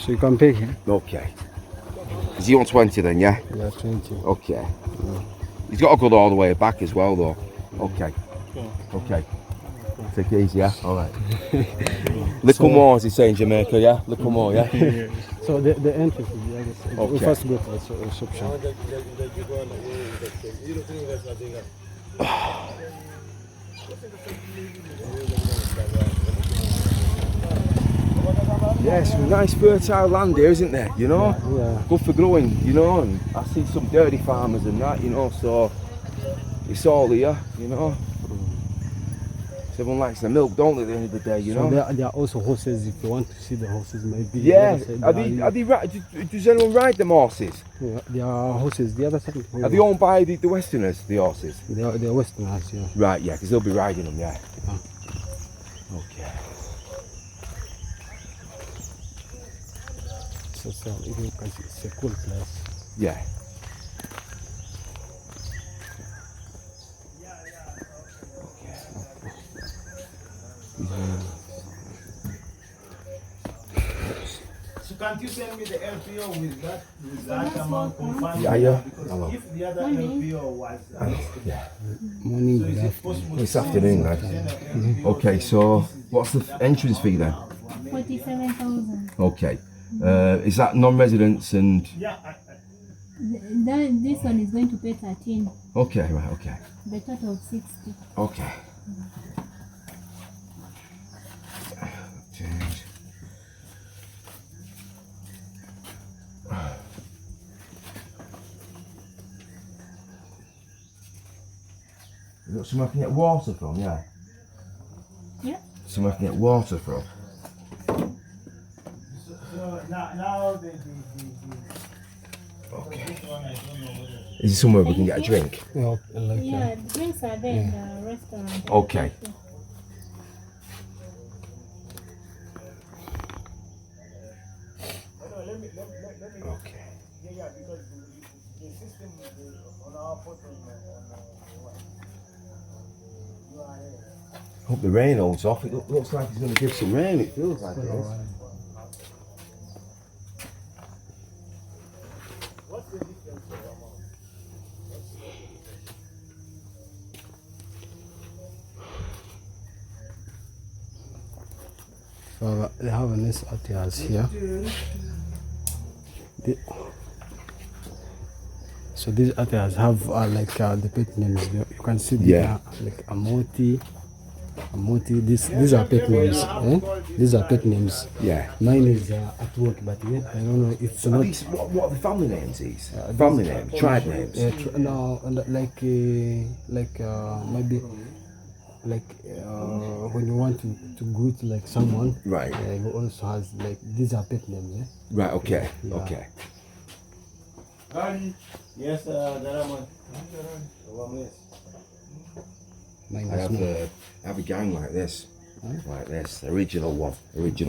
So you can pay him. Okay. Is he on 20 then, yeah? Yeah, 20. Okay. Yeah. He's got to go all the way back as well, though. Okay. Okay. Take it easy, yeah? All right. Little more, as they say in Jamaica, yeah? Little more, yeah? So the entrance is the other side. We Okay. first go to the reception. Yes, nice fertile land here, isn't there? You know? Yeah. Good for growing, you know? And I see some dirty farmers and that, you know, so it's all here, you know? So everyone likes the milk, don't they, at the end of the day, you know? There are also horses, if you want to see the horses, maybe. Yeah, The other side, does anyone ride them horses? yeah, there are horses, the other side. Are they owned by the Westerners, the horses? They are Westerners, yeah. Right, yeah, because they'll be riding them, yeah. Okay. So even you can see, it's a cool place. Yeah. So can't you send me the LPO with that amount confirmed? Yeah. Because if the other LPO was Morning, so good is it afternoon. possible This afternoon, right? Okay, so what's the entrance fee then? 47,000. Okay. Is that non-residents and... Yeah, This one is going to pay 13. Okay, right, okay. The total of 60. Okay. Change. You got somewhere I can get water from, yeah? Yeah. Somewhere I can get water from. so now the Okay. this one I don't know whether Is it somewhere we can get a drink? Yeah, like Yeah, drinks are there in the restaurant. Okay. let me Okay. yeah because the system on our portal Hope the rain holds off. It looks like it's going to give some rain. It feels like it is. what's the difference of amount? So they have a nice ATRs here. So these ATRs have the pet names. You can see like Amoti. These are pet names. These are pet names. Yeah. Mine is at work, but yet I don't know. It's Are not. these, what are the family names? These family names, tribe names. No, and maybe when you want to greet like someone, Right. who also has like these are pet names. Right. Okay. Yeah. Okay. Yes, Daraman. Mine I is have not. I have a gang like this, original one with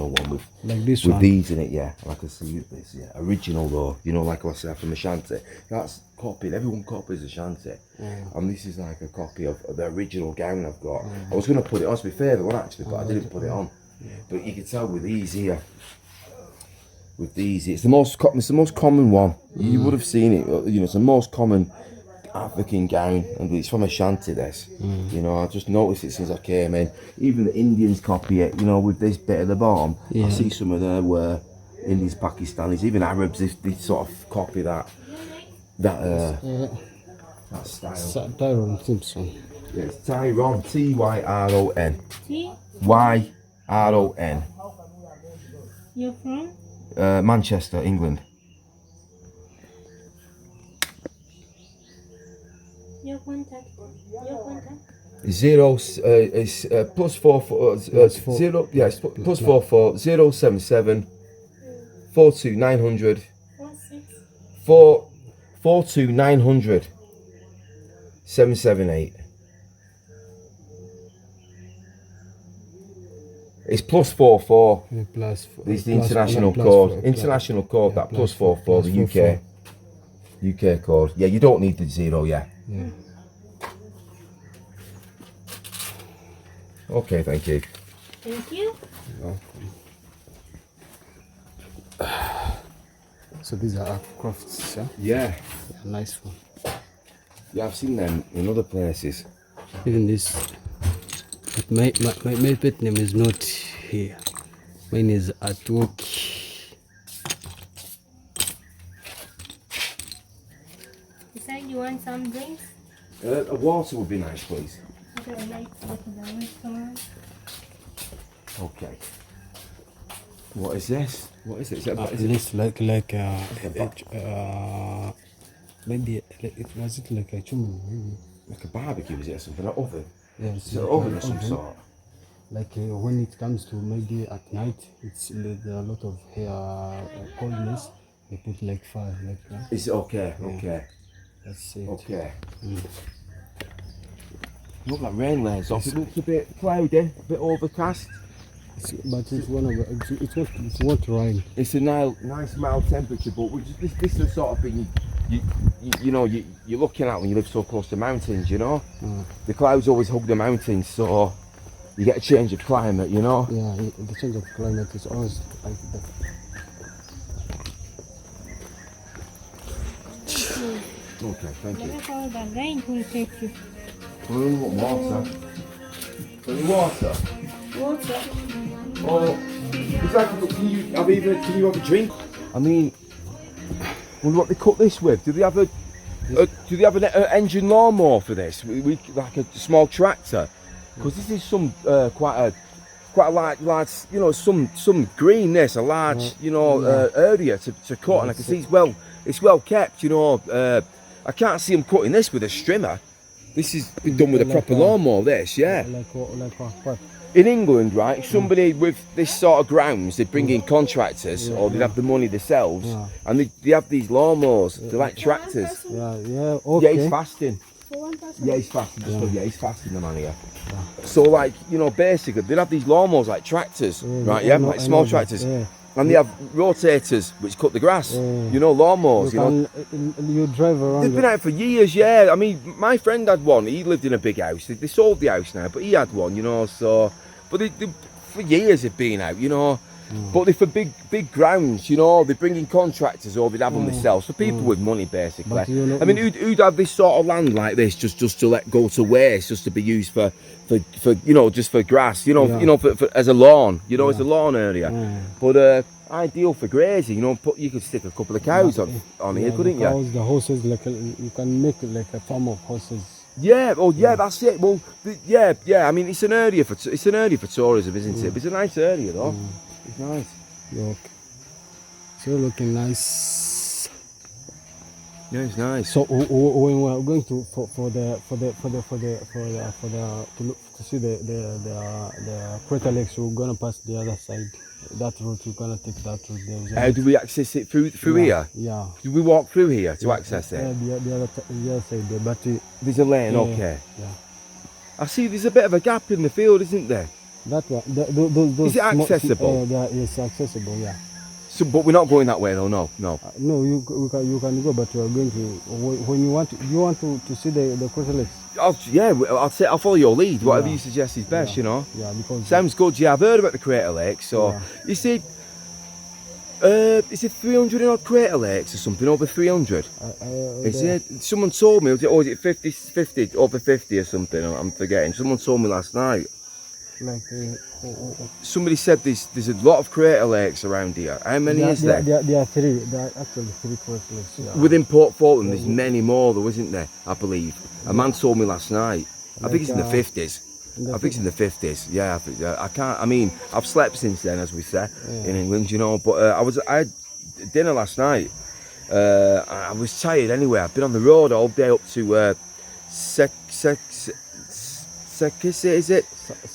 Like this with one. these in it. Yeah, like I see this. Yeah, original though. You know, like I said from the shanty. That's copied. Everyone copies the shanty, and this is like a copy of the original gown I've got. I was going to put it on. To be fair, the one actually, but I didn't put it on. But you can tell with these here. With these, it's the most common one. You would have seen it. You know, it's the most common African gown, and it's from Ashanti. This, you know, I just noticed it since I came in. Even the Indians copy it. You know, with this bit at the bottom, I see some of them where Indians, Pakistanis, even Arabs, they sort of copy that style. Tyrone Simpson. Yeah, it's Tyrone, Tyron, See, Yron. you're from? Manchester, England. Your contact? Zero is plus 44 zero. Yeah, it's plus 44 077 42 900 42 900 778. It's plus 44. Plus. This is the international code. International code. That plus 44. The UK code. Yeah, you don't need the zero. Yeah. Okay, thank you. Thank you. You're welcome. So these are crafts, yeah? Yeah. Nice one. Yeah, I've seen them in other places. Even this, but my pet name is not here. Mine is at work. Besides, you want some drinks? A water would be nice, please. Okay, I'd like to go to the restaurant. Okay. What is this? What is it? Is it This maybe was it like a chum? Maybe. like a barbecue, is it, or something? An oven? Yeah, Is it an oven of some sort? Like when it comes to maybe at night, there are a lot of coldness. They put like fire, like that. Is it okay? Okay. That's it. Okay. Look, that rain layers off. It looks a bit cloudy, a bit overcast. But it's it won't rain. It's a nice mild temperature, but this is the sort of thing you're looking at when you live so close to mountains, you know? The clouds always hug the mountains, so you get a change of climate, you know? Yeah, the change of climate is always like that. Okay, thank you. Never call the guide will take you. Water. Water? Water. Oh, exactly. Can you have a drink? I mean, wonder what they cut this with. Do they have an engine lawnmower for this? We like a small tractor, because this is some quite a large, you know, some green. This a large, you know, area to cut, and I can see it's well kept. You know, I can't see them cutting this with a strimmer. This is been done with a proper lawnmower. This, yeah. Like what? In England, right, somebody with this sort of grounds, they'd bring in contractors, or they'd have the money themselves, and they have these lawnmowers. They're like tractors. Yeah. Okay. Yeah, he's fasting. For one person. Yeah, he's fasting. He's fasting, the man here. So, like, you know, basically, they'd have these lawnmowers like tractors, right? Yeah, like small tractors. Yeah. And they have rotators which cut the grass. You know, lawnmowers. You drive around. They've been out for years. Yeah, I mean, my friend had one. He lived in a big house. They sold the house now, but he had one. You know, so but they for years they've been out. You know, but they're for big grounds. You know, they bring in contractors or they'd have them themselves for people with money, basically. But you know, I mean, who'd have this sort of land like this just to let go to waste, just to be used for you know, just for grass, you know, for as a lawn, you know, as a lawn area. But ideal for grazing, you know. You could stick a couple of cows on here, couldn't you? Cows, the horses, like you can make like a farm of horses. Yeah. Oh, yeah. That's it. Well, yeah. I mean, it's an area for tourism, isn't it? But it's a nice area, though. It's nice. Look, so looking nice. Yeah, it's nice. So when we're going to to see the crater lakes, we're gonna pass the other side. That route, we're gonna take that route. How do we access it through here? Yeah. Do we walk through here to access it? The other side there, but There's a lane. Okay. Yeah. I see. There's a bit of a gap in the field, isn't there? That one. Those Is it accessible? It's accessible. Yeah. So, but we're not going that way, though. No. No, you can go, but you are going to when you want to see the crater lakes. I'll follow your lead. Whatever you suggest is best, you know. Yeah, because Sounds good. Yeah, I've heard about the crater lakes. So you see, is it 300 odd crater lakes or something? Over 300? Is it? Someone told me. Is it 50 over 50 or something? I'm forgetting. Someone told me last night. Like Somebody said there's a lot of crater lakes around here. How many is there? There are three. There are actually three crater lakes. Yeah. Within Port Falkland, there's many more, though, isn't there? I believe. A man told me last night. I think it's in the 50s. I think it's in the 50s. Yeah, I can't. I mean, I've slept since then, as we say in England, you know. But I had dinner last night. I was tired anyway. I've been on the road all day up to Sekis, is it? The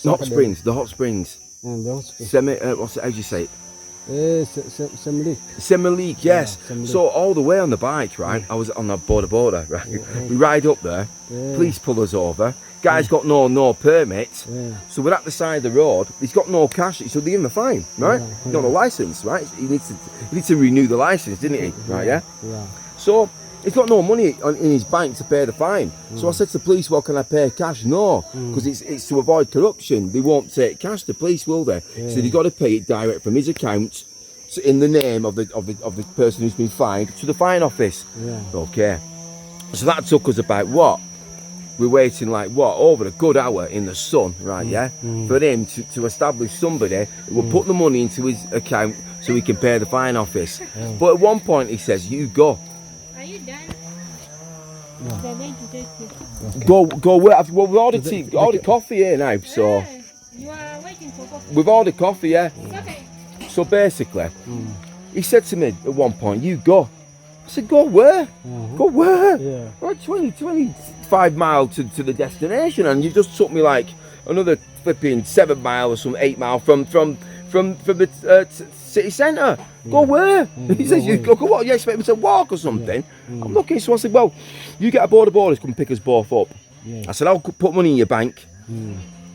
hot springs. The hot springs. And the hot springs. How do you say it? Semlik. Semalik, yes. Yeah, Semlik. So all the way on the bike, right? I was on the border, right? We ride up there. Police pull us over. Guy's got no permit. So we're at the side of the road. He's got no cash, so they give him a fine, right? He's got no license, right? He needs to renew the license, didn't he? Right? Yeah. Yeah. So He's got no money in his bank to pay the fine. So I said to the police, well, can I pay cash? No, because it's to avoid corruption. They won't take cash, the police, will they? Yeah. So they've got to pay it direct from his account, so in the name of the person who's been fined, to the fine office. Yeah. Okay. So that took us about what? We're waiting like what? Over a good hour in the sun, right, yeah? For him to establish somebody who will put the money into his account so he can pay the fine office. But at one point he says, you go. Are you done? They're going to take you. Go where? Well, we've ordered tea, ordered coffee here now, so Hey, you are waiting for coffee. we've ordered coffee, yeah. It's okay. So basically, he said to me at one point, you go. I said, go where? Go where? Yeah. Well, 25 miles to the destination, and you just took me like another flipping 7 miles or some 8 miles from the city centre. Go where? He says, you go what? You expect me to walk or something? I'm looking, so I said, well, you get a border borders, come pick us both up. I said, I'll put money in your bank,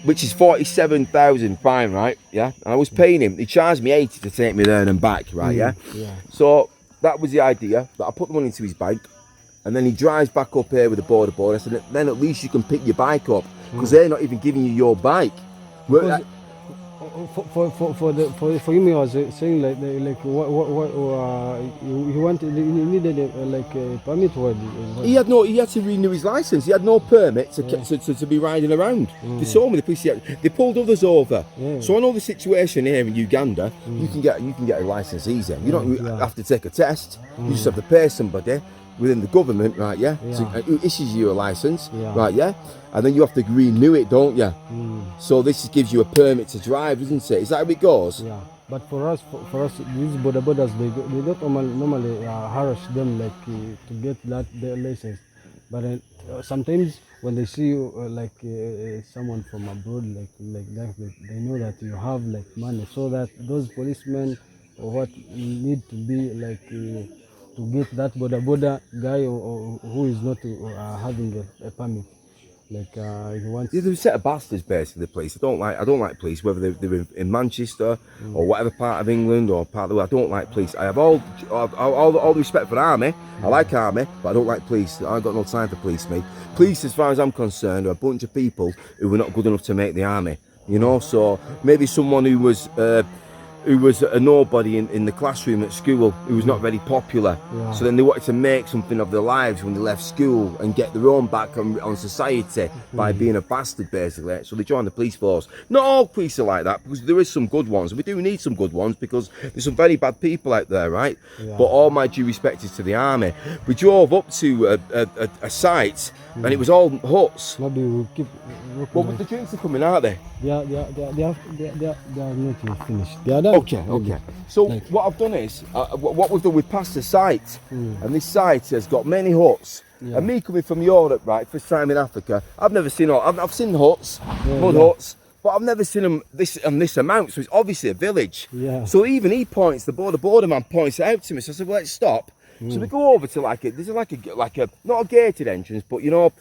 which is 47,000 fine, right? Yeah. And I was paying him. He charged me 80 to take me there and back, right? Yeah. So that was the idea, that I put the money into his bank, and then he drives back up here with the border board. I said, then at least you can pick your bike up, because they're not even giving you your bike. For him, he was saying like he wanted, he needed a permit. He had to renew his license. He had no permit to be riding around. They saw me, the police. They pulled others over. So I know the situation here in Uganda. You can get a license easy. You don't have to take a test. You just have to pay somebody within the government, right? Yeah. So, who issues you a license, right? Yeah. And then you have to renew it, don't you? So this gives you a permit to drive, doesn't it? Is that how it goes? Yeah. But for us, these borders, they don't normally harass them like to get their license. But sometimes when they see you someone from abroad, they know that you have like money, so that those policemen or what need to be to get that border guy or who is not having a permit. He wants. They're a set of bastards, basically. The police. I don't like police, whether they're in Manchester or whatever part of England or part of the world. I don't like police. I have all the respect for the army. I like army, but I don't like police. I ain't got no time for police, mate. Police, as far as I'm concerned, are a bunch of people who were not good enough to make the army. You know, so maybe someone who was a nobody in the classroom at school, who was not very popular. So then they wanted to make something of their lives when they left school and get their own back on society by being a bastard, basically. So they joined the police force. Not all police are like that, because there is some good ones. We do need some good ones, because there's some very bad people out there, right? But all my due respect is to the army. We drove up to a site, and it was all huts. Maybe we'll keep. Well, the drinks are coming, aren't they? They are not yet finished. They are done. Okay. So what I've done is, what we've done, we've passed a site, and this site has got many huts. And me coming from Europe, right, first time in Africa, I've never seen I've seen huts, mud huts, but I've never seen them this amount. So it's obviously a village. So even he points, the border man points it out to me. So I said, well, let's stop. So we go over to there's like a not a gated entrance, but you know,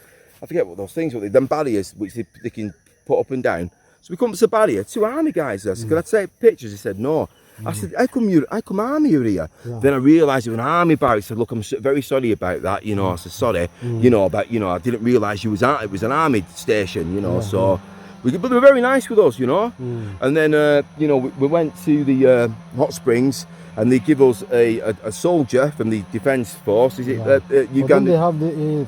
I forget what those things were. Them barriers which they can put up and down. So we come to the barrier, 2 army guys there. So can I take pictures? He said, no. I said, how come army are here? Then I realised it was an army barrack. He said, look, I'm very sorry about that. You know, I said, sorry. You know, but you know, I didn't realise it was an army station. You know, so. But they were very nice with us, you know. And then, you know, we went to the hot springs, and they give us a soldier from the defence force. Is it Uganda?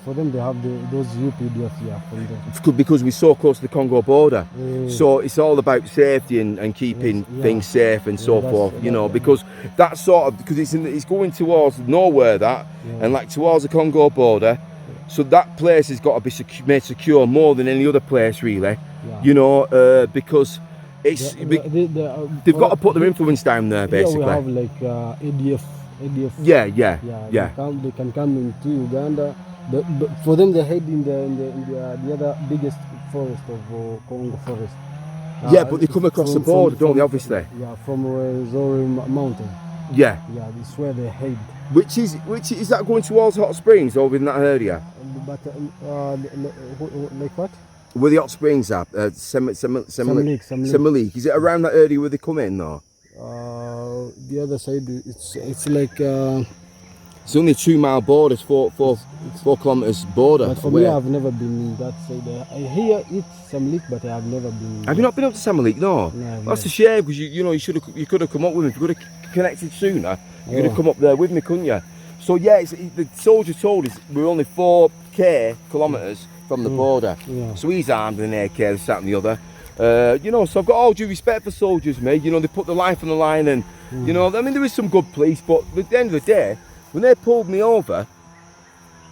For them, they have those UPDF, because we're so close to the Congo border. So it's all about safety and keeping things safe and so forth, you know, because that sort of, because it's going towards nowhere, and like towards the Congo border. So that place has got to be made secure more than any other place, really. You know, because it's they've got to put their influence down there, basically. We have like ADF. Yeah. They can come into Uganda. But for them, they hide in the other biggest forest of Congo forest. But they come across the border, don't they? Obviously. Yeah, from Zori Mountain. Yeah, this where they hide. Which is that going towards hot springs over in that area? But like what? Where the hot springs are, Semalik. Is it around that area where they come in, though? The other side, it's like It's only a 2 mile border, it's 4 kilometers border. But for me, I've never been that side. I hear it's some leak, but I have never been. Have you not been up to Samalik? No. No, I've That's not. a shame because you could have come up with me. If you could have connected sooner, you could have Yeah. come up there with me, couldn't you? So yeah, the soldier told us we're only 4 kilometers from the border. Yeah. So he's armed with an AK, this, that, and the other. So I've got all due respect for soldiers, mate. You know, they put their life on the line, and you know, I mean, there is some good police, but at the end of the day, when they pulled me over,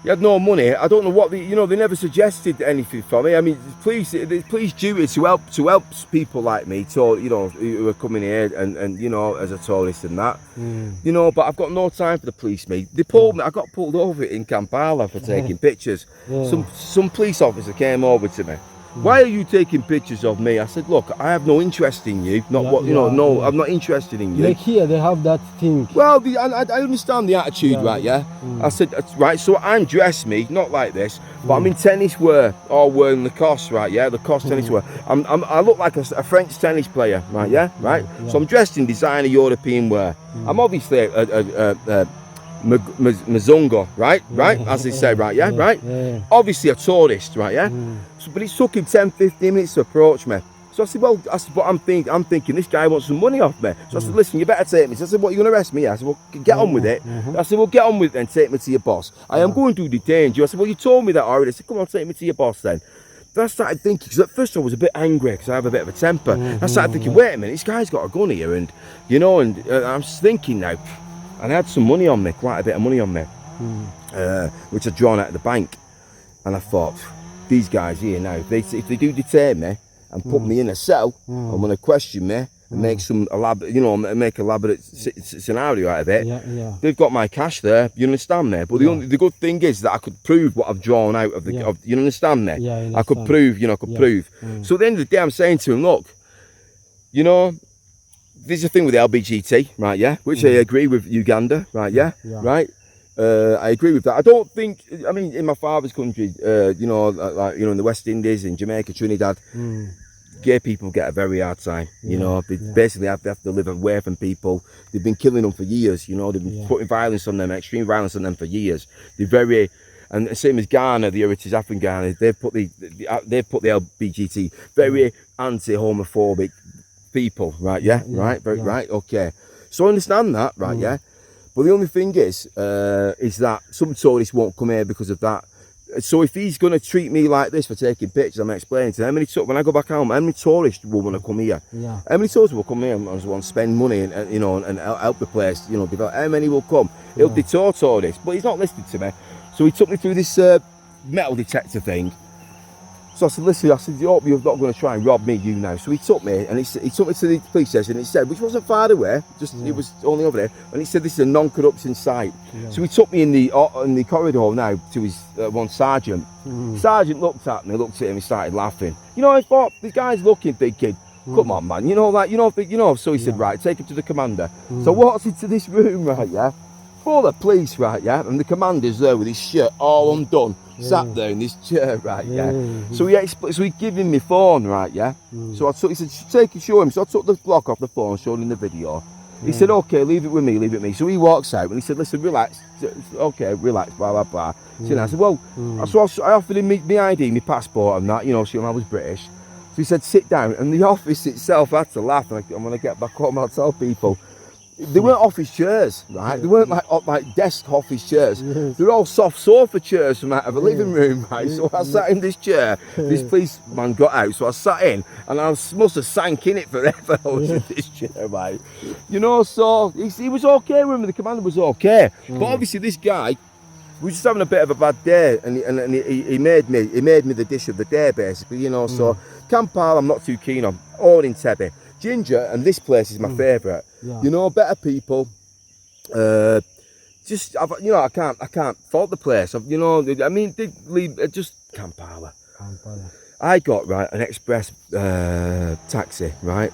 you had no money. I don't know what they never suggested anything for me. I mean, the police duty to help people like me, who are coming here and as a tourist and that. But I've got no time for the police, mate. They pulled me. I got pulled over in Kampala for taking pictures. Yeah. Some police officer came over to me. Why are you taking pictures of me? I said, look, I have no interest in you. I'm not interested in you. Like here, they have that thing. Well, I understand the attitude, right, yeah? I said, right, so I'm dressed, me, not like this, but I'm in tennis wear, or wearing Lacoste, right, yeah? Lacoste tennis wear. I look like a French tennis player, right, yeah? Right? So I'm dressed in designer European wear. I'm obviously a Mzungo, right? As they say, right, yeah? Right? Obviously a tourist, right, yeah? But it took him 10-15 minutes to approach me. So I said, but I'm thinking this guy wants some money off me. So I said, listen, you better take me. So I said, what, you're going to arrest me? I said, well, get on with it. I said, well, get on with it and take me to your boss. I am going to detain you. I said, well, you told me that already. I said, come on, take me to your boss then. Then I started thinking, because at first I was a bit angry because I have a bit of a temper. I started thinking, wait a minute, this guy's got a gun here, and I'm just thinking now, and I had some money on me, quite a bit of money on me, which I'd drawn out of the bank, and I thought, these guys here now, if they do detain me and put me in a cell, I'm going to question me and make some elaborate scenario out of it. Yeah. They've got my cash there, you understand me? But the good thing is that I could prove what I've drawn out of you understand me? Yeah, I I could prove, prove. So at the end of the day, I'm saying to him, look, there's a thing with the LBGT, right, yeah? Which I agree with Uganda, right, yeah? Right? I agree with that. I don't think, I mean, in my father's country, in the West Indies, in Jamaica, Trinidad, gay people get a very hard time. They basically have to live away from people. They've been killing them for years. They've been putting violence on them, extreme violence on them for years. And the same as Ghana, the Heritage African Ghana, they've put the LBGT very anti-homophobic people, right? Yeah, right, very right. Okay, so I understand that, right? Yeah. But the only thing is that some tourists won't come here because of that. So if he's going to treat me like this for taking pictures, I'm explaining to him, when I go back home, how many tourists will want to come here? Yeah. How many tourists will come here and want to spend money and help the place, develop? How many will come? He'll detour tourists, but he's not listening to me. So he took me through this metal detector thing. So I said, listen, I hope you're not going to try and rob me, you now. So he took me and he took me to the police station, and he said, which wasn't far away, it was only over there, and he said this is a non-corruption site. So he took me in the corridor now to his one sergeant. Sergeant looked at him, he started laughing. I thought, the guy's looking, thinking, come on, man, so he said, right, take him to the commander. So I walked into this room, right, yeah, full of police, right, yeah, and the commander's there with his shirt all undone. Sat there in this chair, right, yeah. So he giving me phone, right, yeah. So he said, show him. So I took the block off the phone, showed him the video. He said, okay, leave it with me. So he walks out and he said, listen, relax. Okay, relax, blah, blah, blah. So I said, well, so I offered him my ID, my passport and that, so I was British. So he said, sit down. And the office itself had to laugh. And when I get back home, I'll tell people. They weren't office chairs, right? They weren't like desk office chairs. They were all soft sofa chairs from out of a living room, right? So I sat in this chair. This policeman got out, so I sat in, and I must have sank in it forever. I was in this chair, right? So he was okay with me. The commander was okay, but obviously this guy was just having a bit of a bad day, and he made me the dish of the day, basically. So Kampala, I'm not too keen on. Or in Tebe. Ginger, and this place is my favourite. Better people. I can't fault the place. Just Kampala. I got an express taxi, right?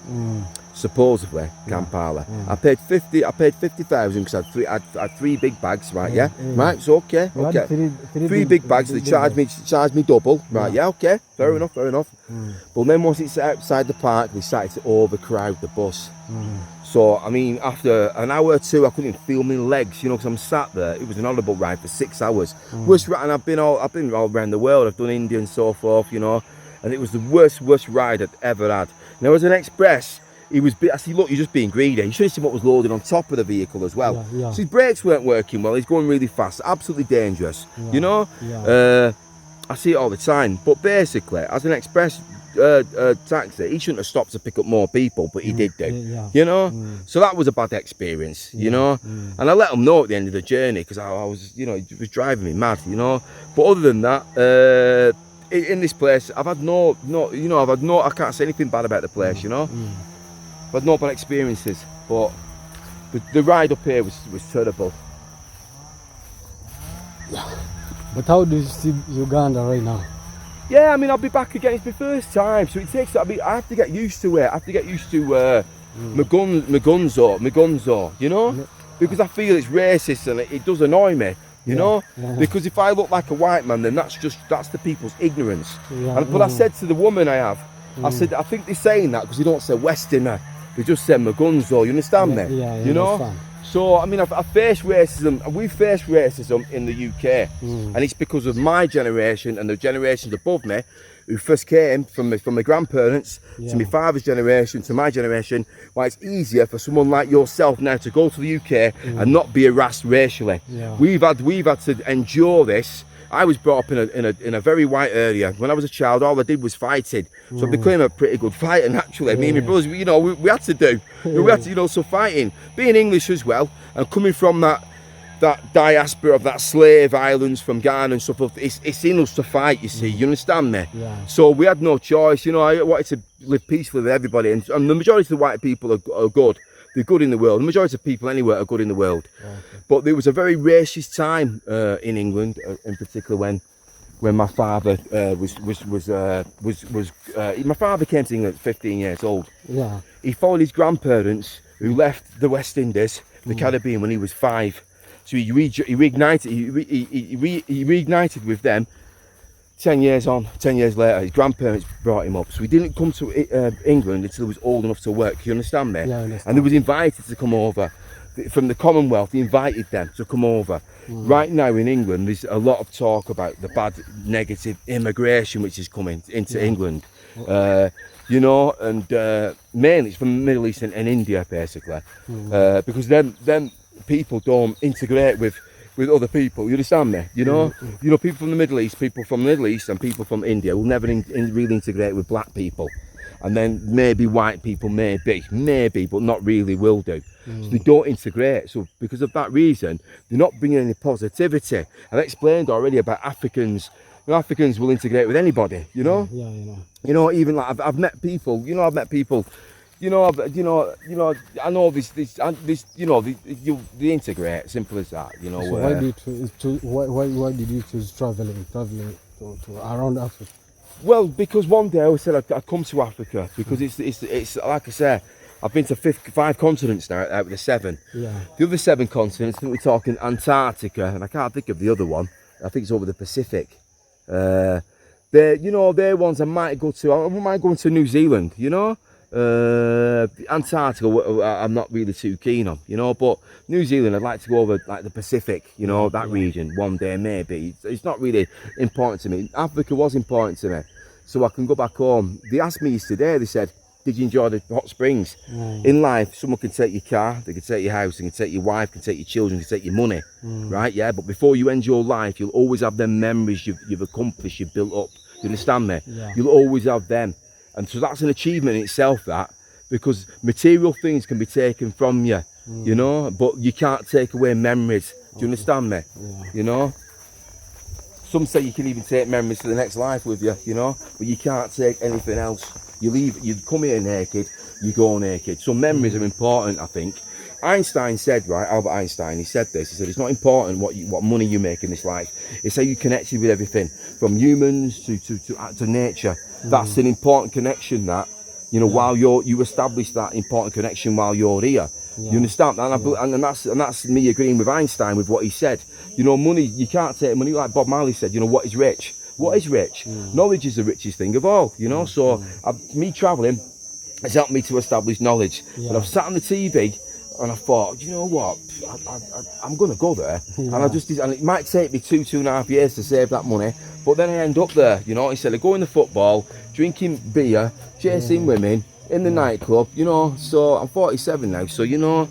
supposedly Kampala. I paid 50,000 because I had 3 big bags, right? Yeah, right. It's okay. You had Okay. three Three big bags. They charged me double, right? Yeah, okay. Fair enough. But then once it's outside the park, they started to overcrowd the bus. So I mean, after an hour or two, I couldn't even feel my legs, you know, because I'm sat there. It was an audible ride for 6 hours. Worst ride, and I've been all around the world. I've done India and so forth, you know, and it was the worst ride I'd ever had. Now, as an express, I said, look, you're just being greedy. You should have seen what was loaded on top of the vehicle as well. So his brakes weren't working well. He's going really fast, absolutely dangerous, you know. I see it all the time. But basically, as an express taxi, he shouldn't have stopped to pick up more people, but he did do, you know. So that was a bad experience, you know. And I let him know at the end of the journey because I was, you know, it was driving me mad, you know. But other than that, in this place, I've had I can't say anything bad about the place, you know. I've had no bad experiences, but the ride up here was terrible. But how do you see Uganda right now? Yeah, I mean, I'll be back again. It's my first time, so it takes. I have to get used to it. I have to get used to my gunzo, you know, because I feel it's racist and it does annoy me, you know. Because if I look like a white man, then that's the people's ignorance. But I said to the woman I said, I think they're saying that because they don't say Westerner, they just say Magunzo. You understand me? You know. Understand. So I mean, I've faced racism, and we've faced racism in the UK, and it's because of my generation and the generations above me, who first came from my grandparents to my father's generation to my generation. Why it's easier for someone like yourself now to go to the UK and not be harassed racially. We've had to endure this. I was brought up in a very white area. When I was a child, all I did was fighting. So I became a pretty good fighter, naturally. Me and my brothers, you know, we had to do. We had to, you know, so fighting. Being English as well, and coming from that diaspora of that slave islands from Ghana and stuff, it's in us to fight, you see. You understand me? So we had no choice, you know. I wanted to live peacefully with everybody, and the majority of the white people are good. They're good in the world. The majority of people anywhere are good in the world. But there was a very racist time in England, in particular when my father my father came to England at 15 years old. He followed his grandparents who left the West Indies, the Caribbean, when he was 5. So he reignited with them. 10 years later, his grandparents brought him up. So he didn't come to England until he was old enough to work. You understand me? And he was invited to come over from the Commonwealth. He invited them to come over. Right now in England, there's a lot of talk about the bad, negative immigration which is coming into England. You know, and mainly it's from the Middle East and India, basically, because them people don't integrate with other people. You understand me? You know, people from the Middle East, and people from India will never really integrate with black people, and then maybe white people, maybe, but not really will do. So they don't integrate. So because of that reason, they're not bringing any positivity. I've explained already about Africans. You know, Africans will integrate with anybody. You know. You know, even like I've met people. You know, I know this. You know, they integrate. Simple as that. You know. So why did you choose traveling to around Africa? Well, because one day I said I'd come to Africa because it's like I say, I've been to 5 continents now out of the 7. The other 7 continents, I think we're talking Antarctica, and I can't think of the other one. I think it's over the Pacific. They're ones I might go to. I might go to New Zealand, you know. Antarctica I'm not really too keen on, you know, but New Zealand I'd like to go over, like the Pacific, you know, that region one day maybe. It's not really important to me. Africa was important to me, so I can go back home. They asked me today, they said, did you enjoy the hot springs? In life, someone can take your car, they can take your house, they can take your wife, can take your children, can take your money, right? Yeah, but before you end your life, you'll always have them memories you've accomplished, you've built up. You understand me? You'll always have them. And so that's an achievement in itself, that, because material things can be taken from you, you know, but you can't take away memories. Do you understand me? You know? Some say you can even take memories to the next life with you, you know, but you can't take anything else. You come here naked, you go naked. So memories are important, I think. Einstein said, right, Albert Einstein, he said this, he said, it's not important what money you make in this life, it's how you connected with everything, from humans to nature. That's an important connection, that, You know, while you establish that important connection while you're here. You understand? And that's me agreeing with Einstein with what he said. You know, money, you can't take money, like Bob Marley said. You know, what is rich? What is rich? Knowledge is the richest thing of all. You know, so me traveling has helped me to establish knowledge. But I've sat on the TV and I thought, you know what? I'm going to go there. And and it might take me 2.5 years to save that money. But then I end up there, you know, instead of going to football, drinking beer, chasing women, in the nightclub, you know. So I'm 47 now, so, you know,